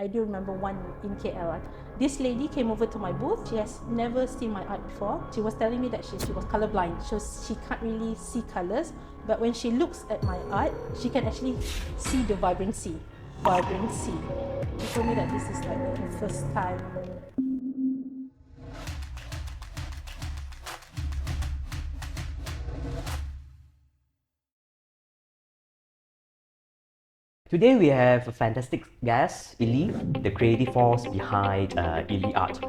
I do remember one in KL. This lady came over to my booth. She has never seen my art before. She was telling me that she was colorblind. She can't really see colors. But when she looks at my art, she can actually see the vibrancy. Vibrancy. She told me that this is like her first time. Today we have a fantastic guest, Illy, the creative force behind Illy.art.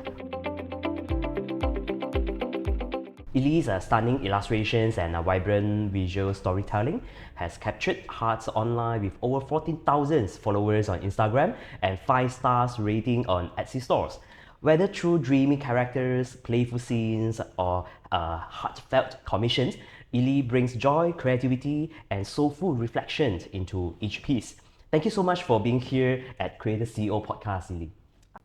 Illy's stunning illustrations and vibrant visual storytelling has captured hearts online with over 14,000 followers on Instagram and 5 stars rating on Etsy stores. Whether through dreamy characters, playful scenes, or heartfelt commissions, Illy brings joy, creativity, and soulful reflections into each piece. Thank you so much for being here at Creator CEO Podcast, Illy.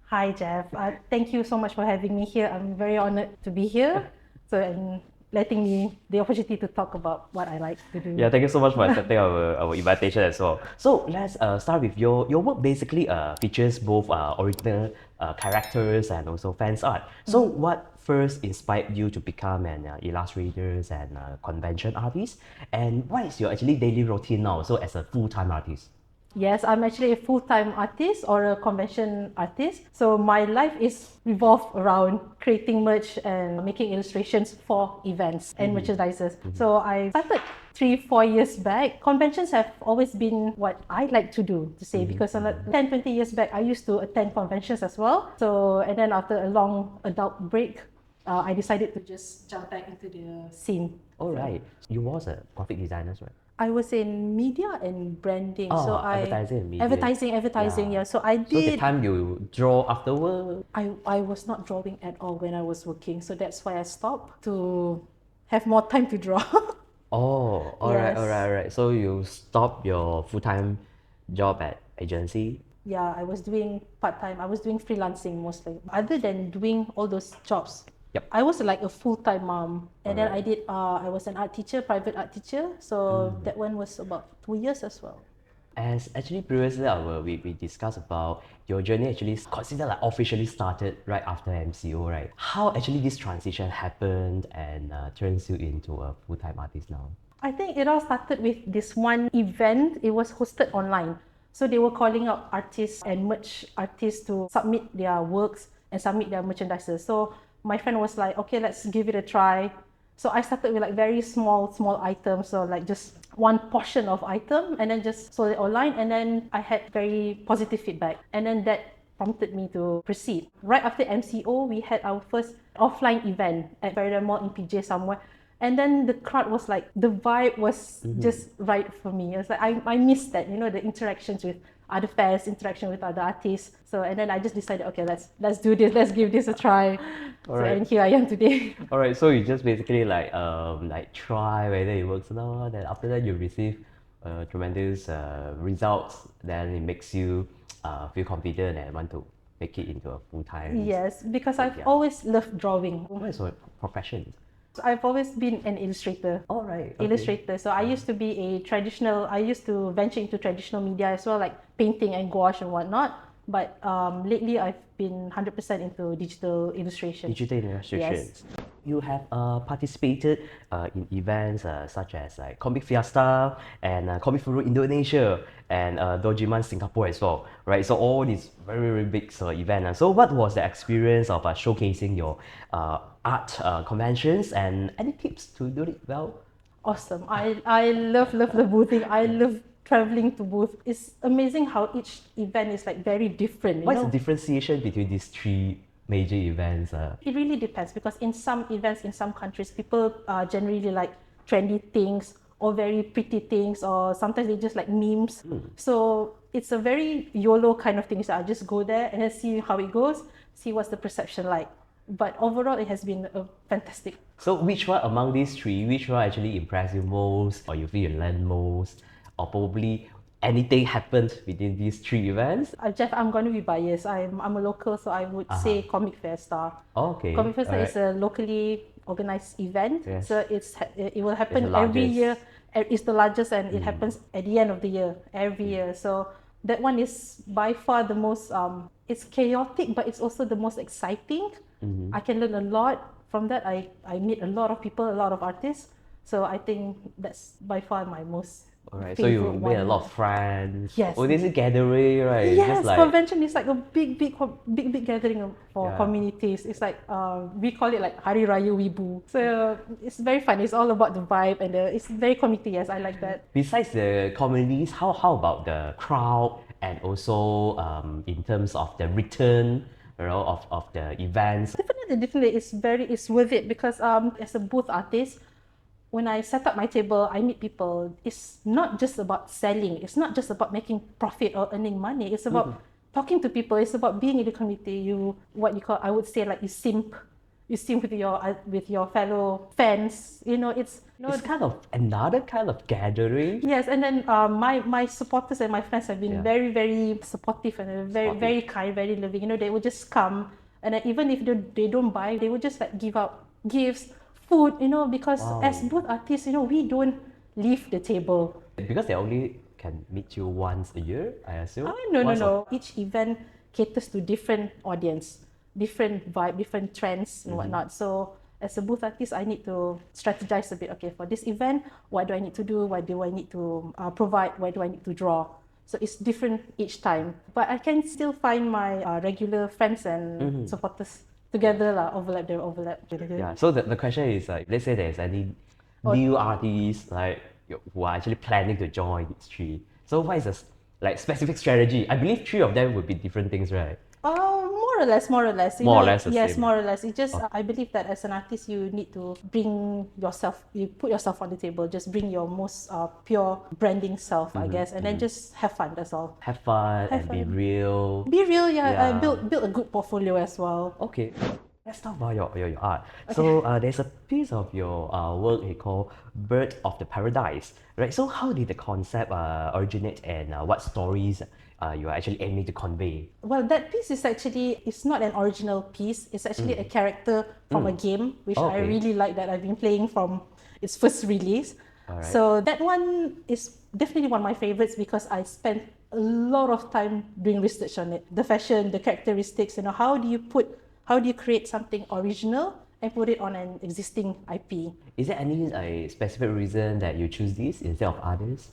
Hi, Jeff. Thank you so much for having me here. I'm very honored to be here. And letting me the opportunity to talk about what I like to do. Yeah, thank you so much for accepting our invitation as well. So let's start with your work. Basically, features both original characters and also fans art. So what first inspired you to become an illustrator and convention artist? And what is your actually daily routine now? So as a full-time artist. Yes, I'm actually a full-time artist or a convention artist. So my life is revolved around creating merch and making illustrations for events and merchandises. So I started 3-4 years back. Conventions have always been what I like to do, to say, because 10-20 years back, I used to attend conventions as well. So, and then after a long adult break, I decided to just jump back into the scene. All right. You was a graphic designer, right? I was in media and branding. So advertising and media. Advertising, yeah. So I So the did. time you draw afterward? I was not drawing at all when I was working. So that's why I stopped to have more time to draw. Oh, all right, Yes. all right. So you stopped your full-time job at agency? Yeah, I was doing part-time. I was doing freelancing mostly. Other than doing all those jobs, Yep. I was like a full-time mom. And then I Alright. did, I was an art teacher, private art teacher. So that one was about 2 years as well. As actually previously we discussed about your journey actually considered like officially started right after MCO, right? How actually this transition happened and turns you into a full-time artist now? I think it all started with this one event. It was hosted online. So they were calling out artists and merch artists to submit their works and submit their merchandises. So my friend was like, okay, let's give it a try. So I started with like very small items, so like just one portion of item, and then just sold it online. And then I had very positive feedback. And then that prompted me to proceed. Right after MCO, we had our first offline event at Paradise Mall in PJ somewhere. And then the crowd was like, the vibe was just right for me. It was like, I missed that, you know, the interactions with other fans, interaction with other artists. So, and then I just decided, okay, let's do this, let's give this a try. So, Alright. and here I am today. Alright, so you just basically like try whether it works or not, then after that you receive tremendous results, then it makes you feel confident and want to make it into a full-time. Yes, because I've Yeah. always loved drawing. What is your profession? I've always been an illustrator. Alright, okay. Illustrator. So I used to be I used to venture into traditional media as well, like painting and gouache and whatnot. But lately I've been 100% into digital illustration. Digital illustrations. You have participated in events such as like Comic Fiesta and Comic Furu Indonesia and Dojiman Singapore as well, right? So all these very big events. So what was the experience of showcasing your art conventions and any tips to do it well? Awesome. I love the boothing. I love traveling to booth. It's amazing how each event is like very different. What's the differentiation between these three major events? It really depends, because in some events in some countries, people generally like trendy things or very pretty things, or sometimes they just like memes. So it's a very YOLO kind of thing. So I just go there and then see how it goes, see what's the perception like. But overall, it has been fantastic. So which one among these three, which one actually impressed you most, or you feel you learned most, or probably anything happened within these three events? Jeff, I'm going to be biased. I'm a local, so I would say Comic Fiesta. Okay. Comic Fiesta alright. is a locally organized event. Yes. So it will happen It's the every largest. year. It's the largest, and it happens at the end of the year, every year. So That one is by far the most, it's chaotic, but it's also the most exciting. I can learn a lot from that. I meet a lot of people, a lot of artists. So I think that's by far my most Alright, so you favorite made a one. lot of friends. Yes. Oh, this is gathering, right? It's just Yes, like convention is like a big gathering for Yeah. communities. It's like we call it like Hari Raya Wibu. So it's very fun. It's all about the vibe and it's very community. Yes, I like that. besides the communities, how about the crowd and also in terms of the return, of the events? Definitely, it's worth it because as a booth artist, when I set up my table, I meet people. It's not just about selling. It's not just about making profit or earning money. It's about talking to people. It's about being in the community. What you call, I would say, like you simp with your fellow fans. It's kind of another kind of gathering. Yes, and then my supporters and my friends have been Yeah. very, very supportive and very, Supportive. very kind, very loving. They would just come, and then even if they don't buy, they would just like give out gifts, food. Because as Wow. booth artists, we don't leave the table. Because they only can meet you once a year, I assume. No, no, Once or- no. Each event caters to different audience, different vibe, different trends and whatnot. So as a booth artist, I need to strategize a bit. Okay, for this event, what do I need to do? What do I need to provide? What do I need to draw? So it's different each time. But I can still find my regular friends and supporters together, overlap. Yeah. So the question is like, let's say there's any new artists like who are actually planning to join these three. So what is the like specific strategy? I believe three of them would be different things, right? More or less. More or less the Yes, same. more or less. It just, I believe that as an artist, you need to bring yourself, you put yourself on the table, just bring your most pure branding self, I guess, and then just have fun, that's all. Have fun and be fun. real. Be real, yeah. Yeah. Build a good portfolio as well. Okay. Let's talk about your art. So there's a piece of your work called Bird of the Paradise, right? So how did the concept originate and what stories you are actually aiming to convey? Well, that piece is actually, it's not an original piece. It's actually a character from a game, which I Okay. really like, that I've been playing from its first release. Alright. So that one is definitely one of my favorites because I spent a lot of time doing research on it. The fashion, the characteristics, how do you create something original and put it on an existing IP? Is there any specific reason that you choose this instead of others?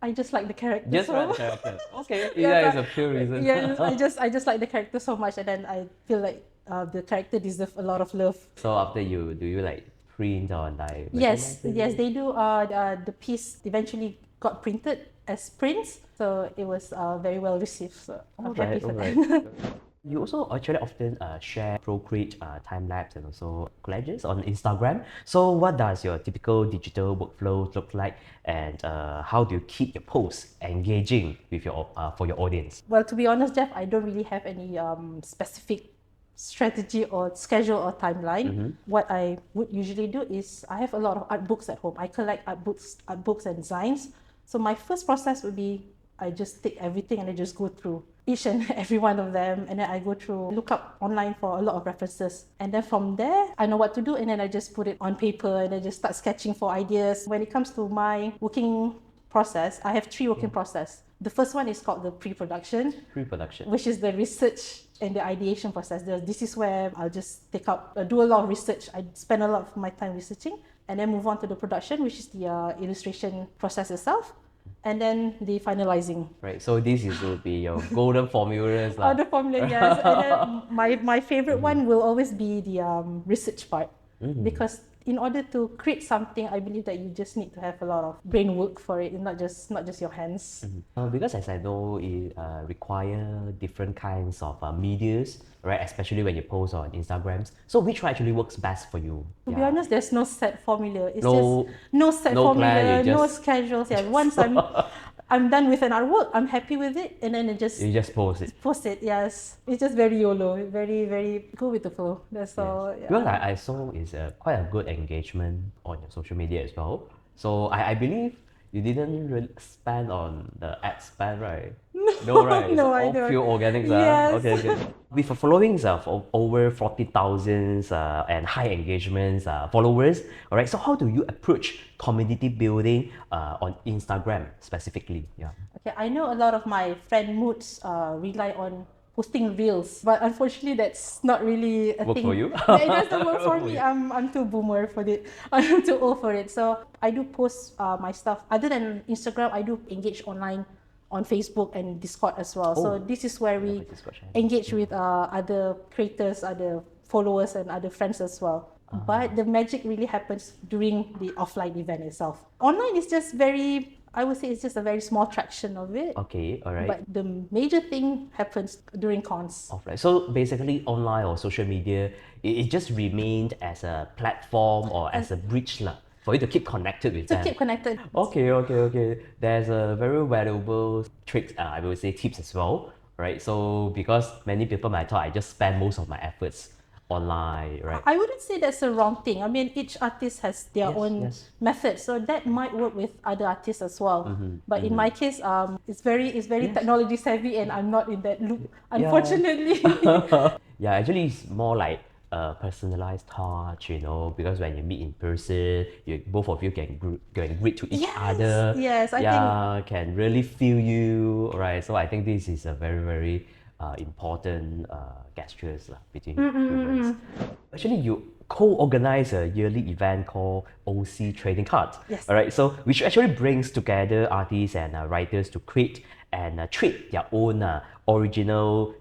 I just like the character Just so for the character. Okay, Yeah, that so- is a pure reason. Yeah, I just like the character so much, and then I feel like the character deserves a lot of love. So after do you like print or like Yes, merchandise yes, it? they do. The piece eventually got printed as prints, so it was very well received. So I'm happy for that. You also actually often share Procreate time lapse and also collages on Instagram. So what does your typical digital workflow look like, and how do you keep your posts engaging with your for your audience? Well, to be honest, Jeff, I don't really have any specific strategy or schedule or timeline. What I would usually do is I have a lot of art books at home. I collect art books and designs. So my first process would be I just take everything and I just go through each and every one of them, and then I go through, look up online for a lot of references, and then from there I know what to do, and then I just put it on paper and I just start sketching for ideas. When it comes to my working process, I have 3 working process. The first one is called the pre-production, Pre-production. which is the research and the ideation process. This is where I'll just do a lot of research. I spend a lot of my time researching, and then move on to the production, which is the illustration process itself, and then the finalizing. Right. So this will be your golden formulas lah. The formula, yes. And then my favorite one will always be the research part, because in order to create something, I believe that you just need to have a lot of brain work for it, and not just your hands. Because as I know, it require different kinds of medias, right? Especially when you post on Instagrams. So which one actually works best for you? To be honest, there's no set formula. It's No- just no set no formula, plan, you no just- schedules. Yeah, once I'm done with an artwork, I'm happy with it, and then I just You just post it. post it. Yes, it's just very YOLO, very, very go with the flow. That's all. Yeah. Because I saw is quite a good engagement on your social media as well. So I believe You didn't really spend on the ad spend, right? No, right? It's No, I all don't. pure organics, Yes. Okay, okay. With a followings of over 40,000 and high engagements, followers, all right. So how do you approach community building on Instagram specifically? Yeah. Okay, I know a lot of my friend moods rely on posting reels, but unfortunately, that's not really a Work thing. for you? It doesn't work for For me. you. I'm too boomer for it. I'm too old for it. So I do post my stuff. Other than Instagram, I do engage online on Facebook and Discord as well. So Oh, this is where I have we a Discord channel. engage with other creators, other followers, and other friends as well. But the magic really happens during the offline event itself. Online is just very, I would say it's just a very small traction of it. Okay, all right. But the major thing happens during cons. Offline. So basically, online or social media, it just remained as a platform or as a bridge lah, for you to keep connected with To them. keep connected. Okay, okay, okay. There's a very valuable trick, I would say tips as well, right? So because many people might thought I just spend most of my efforts online, right? I wouldn't say that's a wrong thing. I mean, each artist has their Yes, own yes. method, so that might work with other artists as well. But in my case, it's very Yes. technology savvy, and I'm not in that loop, Yeah. unfortunately. Yeah, actually, it's more like a personalized touch, because when you meet in person, both of you can greet to each Yes, other. yes, I yeah, can really feel you, right? So I think this is a very, very important gestures lah, between humans. Actually, you co-organize a yearly event called OC Trading Cards. Yes. All right, so which actually brings together artists and writers to create and trade their own original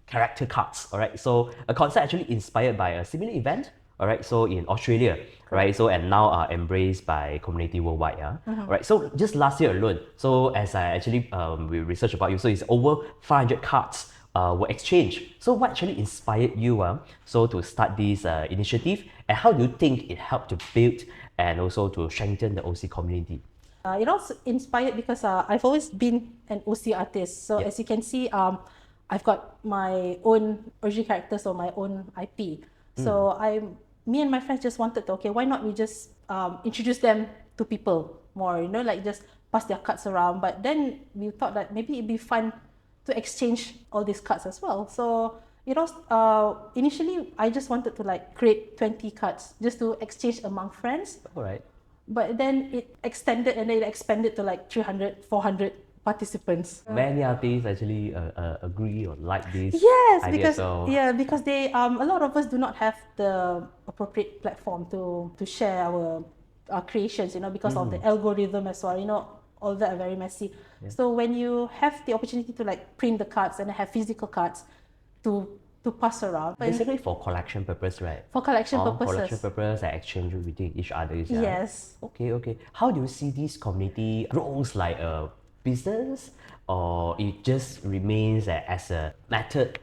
character cards. All right, so a concept actually inspired by a similar event. All right, so in Australia, right? So and now embraced by community worldwide. Yeah. All right. So just last year alone. So as I actually we researched about you, so it's over 500 cards were exchanged. So what actually inspired you so to start this initiative, and how do you think it helped to build and also to strengthen the OC community? It also inspired because I've always been an OC artist. So Yep. as you can see, I've got my own original characters or my own IP. So me and my friends just wanted to, okay, why not we just introduce them to people more, like just pass their cards around. But then we thought that maybe it'd be fun to exchange all these cards as well. So initially I just wanted to like create 20 cards just to exchange among friends. All right. But then it extended and then it expanded to like 300, 400 participants. Many artists actually agree or like this Yes, idea. because So because they a lot of us do not have the appropriate platform to share our creations, because of the algorithm as well. All that are very messy. So when you have the opportunity to like print the cards and have physical cards to pass around, basically for collection purpose, right? for collection Collection purposes. purpose and exchange between each other. Yeah? Yes. Okay, okay. How do you see this community grows like a business, or it just remains as a method,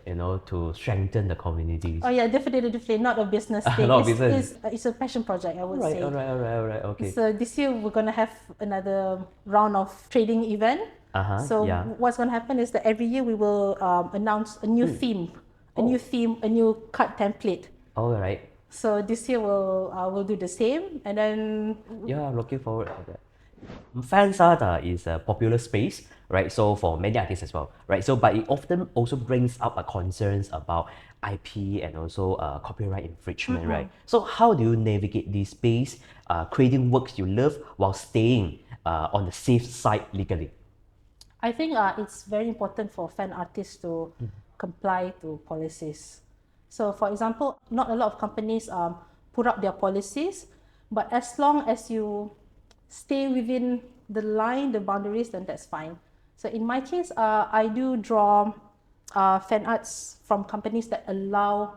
to strengthen the community? Oh yeah, definitely not a business thing. Not a business. It's a passion project, I would say. All right. Okay. So this year we're gonna have another round of trading event. So yeah. what's gonna happen is that every year we will announce a new theme, a new card template. All right. So this year we'll do the same, and then Yeah, I'm looking forward to that. Fans art is a popular space, right? So for many artists as well, right? So but it often also brings up concerns about IP and also copyright infringement, right? So how do you navigate this space, creating works you love while staying on the safe side legally? I think it's very important for fan artists to comply to policies. So, for example, not a lot of companies put up their policies, but as long as you stay within the line, the boundaries, then that's fine. So, in my case, I do draw fan arts from companies that allow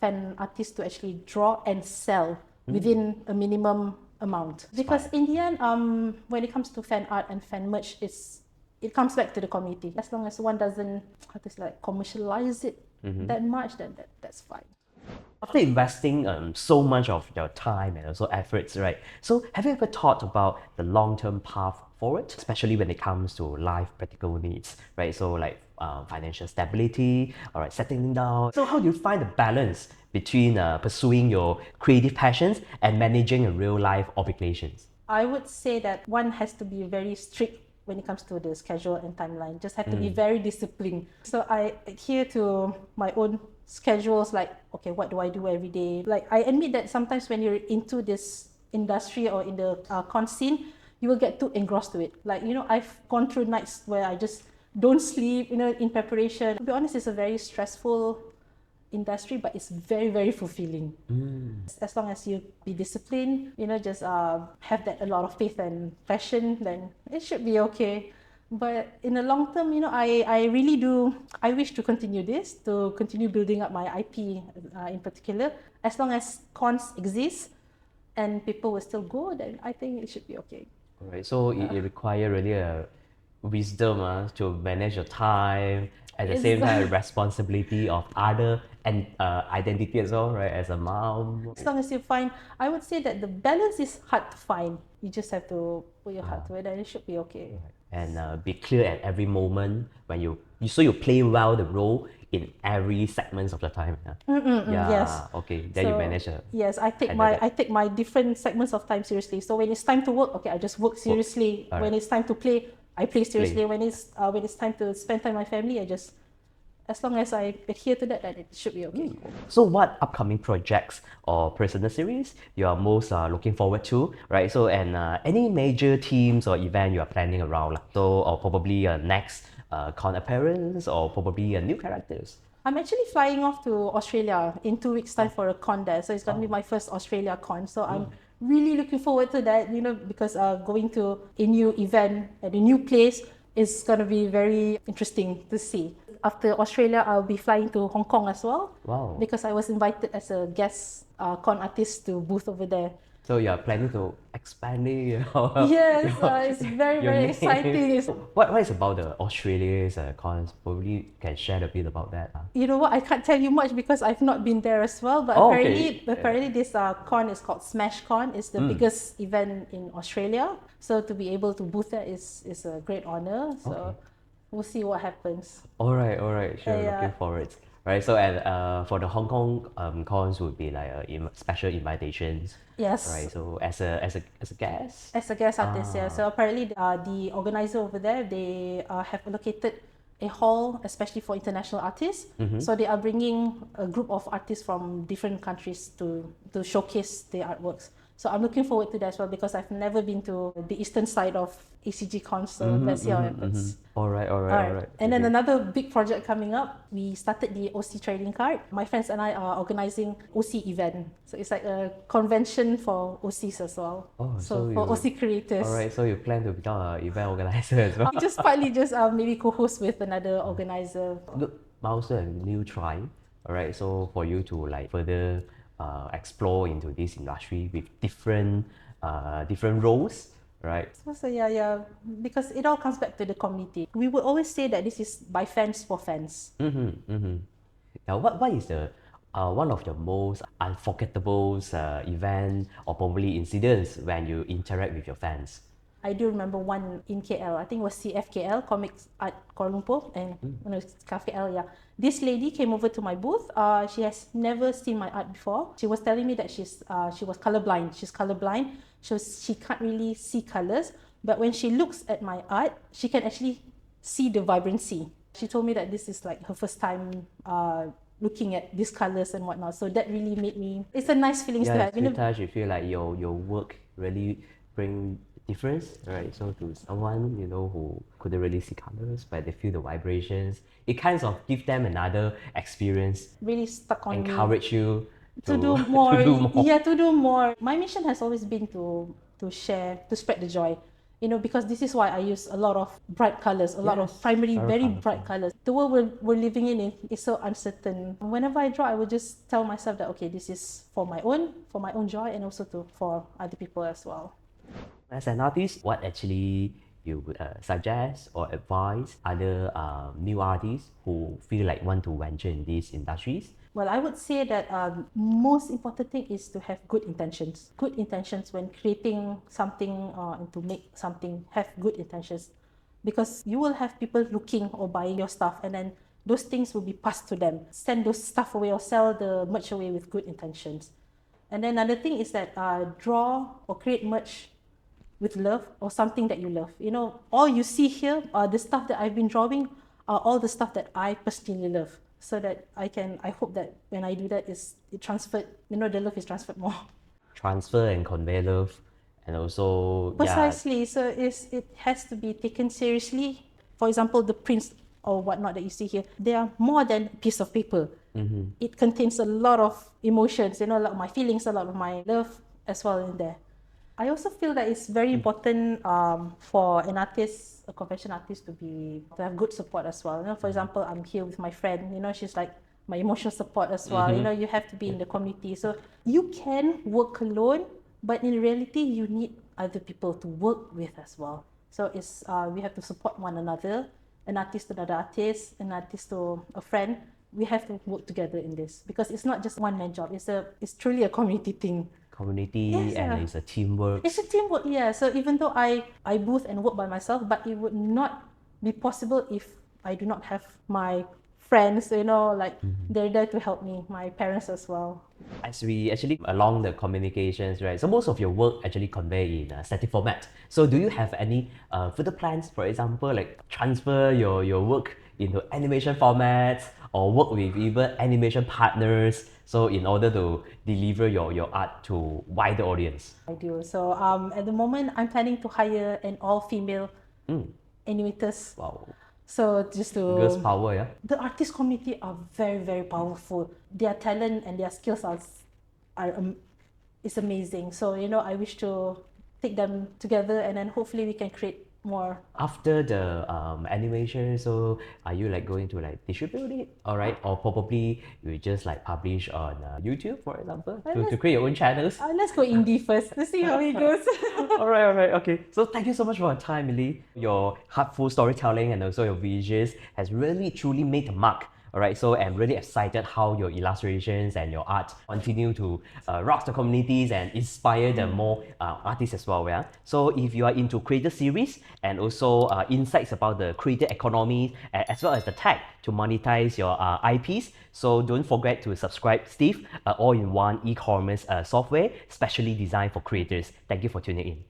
fan artists to actually draw and sell within a minimum amount. Because in the end, when it comes to fan art and fan merch, it comes back to the community. As long as one doesn't commercialize it that much, then that's fine. After investing so much of your time and also efforts, right? So have you ever thought about the long-term path forward, especially when it comes to life practical needs, right? So like financial stability, all right, settling down. So how do you find the balance between pursuing your creative passions and managing your real life obligations? I would say that one has to be very strict when it comes to the schedule and timeline. Just have to be very disciplined. So I adhere to my own schedules, like, okay, what do I do every day? Like, I admit that sometimes when you're into this industry or in the con scene, you will get too engrossed to it. Like, I've gone through nights where I just don't sleep, in preparation. To be honest, it's a very stressful industry, but it's very, very fulfilling. As long as you be disciplined, just have that a lot of faith and passion, then it should be okay. But in the long term, I really do, I wish to continue this, to continue building up my IP in particular. As long as cons exist and people will still go, then I think it should be okay. Alright, so it requires really a wisdom to manage your time, at the same time responsibility of other and identity as well, right? As a mom. As long as you find, I would say that the balance is hard to find. You just have to put your heart to it, and it should be okay. And be clear at every moment when so you play well the role in every segments of the time. Yeah. Yes. Okay. Then you manage a. Yes, I handle that. take my different segments of time seriously. So when it's time to work, okay, I just work seriously. When it's time to play, I play seriously. When it's time to spend time with my family, I just, as long as I adhere to that, then it should be okay. So what upcoming projects or personal series you are most looking forward to, right? So and any major themes or event you are planning around, like, so or probably next con appearance or probably new characters. I'm actually flying off to Australia in 2 weeks' time for a con there. So it's going to be my first Australia con. So I'm really looking forward to that, because going to a new event at a new place is going to be very interesting to see. After Australia, I'll be flying to Hong Kong as well. Wow. Because I was invited as a guest con artist to booth over there. So you're planning to expanding, Yes, it's very, very exciting. What is about the Australia's cons? Probably can share a bit about that. You know what? I can't tell you much because I've not been there as well. But apparently this con is called Smash Con. It's the biggest event in Australia. So to be able to booth there is a great honor. So we'll see what happens. All right. Sure, looking forward. Right, so and for the Hong Kong cons would be like special invitations. Yes. Right, so as a guest. As a guest artist, yeah. So apparently the organizer over there, they have allocated a hall especially for international artists. So they are bringing a group of artists from different countries to showcase their artworks. So I'm looking forward to that as well because I've never been to the eastern side of ACG Cons, so let's see how it happens. All right. And then another big project coming up, we started the OC trading card. My friends and I are organizing OC event. So it's like a convention for OCs as well. So for OC creators. All right, so you plan to become an event organizer as well? Just partly maybe co-host with another organizer. Look, Milestone, new try. All right, so for you to like further explore into this industry with different roles, right? So yeah, because it all comes back to the community. We would always say that this is by fans for fans. Now, what is the one of the most unforgettable event or probably incidents when you interact with your fans? I do remember one in KL. I think it was CFKL, Comics Art Kuala Lumpur, and KL. Yeah, this lady came over to my booth. She has never seen my art before. She was telling me that she was colorblind. She's colorblind, so she can't really see colors. But when she looks at my art, she can actually see the vibrancy. She told me that this is like her first time looking at these colors and whatnot. So that really made me. It's a nice feeling to have. Yeah, touch. You feel like your work really bring difference, right? So to someone who couldn't really see colors, but they feel the vibrations, it kind of gives them another experience. Really stuck on me. Encourage you to do more. Yeah, to do more. My mission has always been to share, to spread the joy. Because this is why I use a lot of bright colors, a lot of primary, very bright colors. The world we're living in is so uncertain. Whenever I draw, I would just tell myself that, okay, this is for my own joy, and also for other people as well. As an artist, what actually you would suggest or advise other new artists who feel like want to venture in these industries? Well, I would say that most important thing is to have good intentions. Good intentions when creating something and to make something, have good intentions. Because you will have people looking or buying your stuff, and then those things will be passed to them. Send those stuff away or sell the merch away with good intentions. And then another thing is that draw or create merch with love or something that you love. You know, all you see here are the stuff that I've been drawing are all the stuff that I personally love. So that I hope that when I do that, it transferred, you know, the love is transferred more. Transfer and convey love, and also, yeah. Precisely. So it has to be taken seriously. For example, the prints or whatnot that you see here, they are more than a piece of paper. It contains a lot of emotions, you know, a lot of my feelings, a lot of my love as well in there. I also feel that it's very important for an artist, a convention artist, to have good support as well. You know, for example, I'm here with my friend. You know, she's like my emotional support as well. You know, you have to be in the community. So you can work alone, but in reality, you need other people to work with as well. So we have to support one another. An artist to another artist, an artist to a friend. We have to work together in this because it's not just one man job. It's truly a community thing. Community, Yes, and it's a teamwork. It's a teamwork, yeah. So even though I booth and work by myself, but it would not be possible if I do not have my friends, you know, like they're there to help me, my parents as well. As we actually along the communications, right? So most of your work actually convey in a static format. So do you have any further plans, for example, like transfer your work into animation formats or work with even animation partners? So in order to deliver your art to wider audience. I do. So at the moment, I'm planning to hire an all-female animators. Wow. So just to Girls power, yeah. the artist community are very, very powerful. Their talent and their skills is amazing. So, you know, I wish to take them together and then hopefully we can create more. After the animation, so are you like going to like distribute it, all right? Or probably you just like publish on YouTube, for example, to create your own channels? Let's go indie first. Let's see how it goes. All right, okay. So thank you so much for your time, Illy. Your heartful storytelling and also your visuals has really truly made a mark. All right, so I'm really excited how your illustrations and your art continue to rock the communities and inspire the more artists as well. Yeah. So if you are into creator series and also insights about the creator economy as well as the tech to monetize your IPs, so don't forget to subscribe Steve, all-in-one e-commerce software specially designed for creators. Thank you for tuning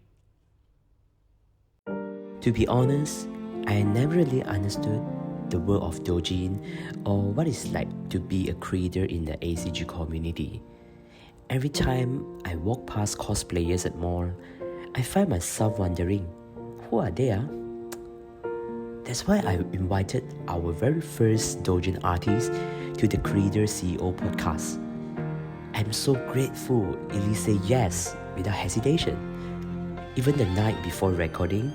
in. To be honest, I never really understood the world of doujin or what it's like to be a creator in the ACG community. Every time I walk past cosplayers at mall, I find myself wondering, who are they? That's why I invited our very first doujin artist to the Creator CEO podcast. I'm so grateful Illy said yes without hesitation. Even the night before recording,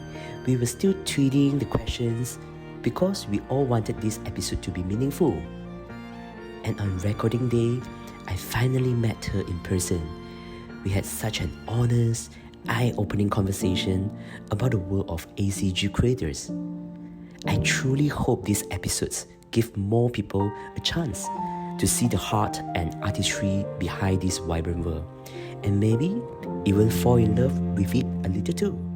we were still tweeting the questions because we all wanted this episode to be meaningful. And on recording day, I finally met her in person. We had such an honest, eye-opening conversation about the world of ACG creators. I truly hope these episodes give more people a chance to see the heart and artistry behind this vibrant world, and maybe even fall in love with it a little too.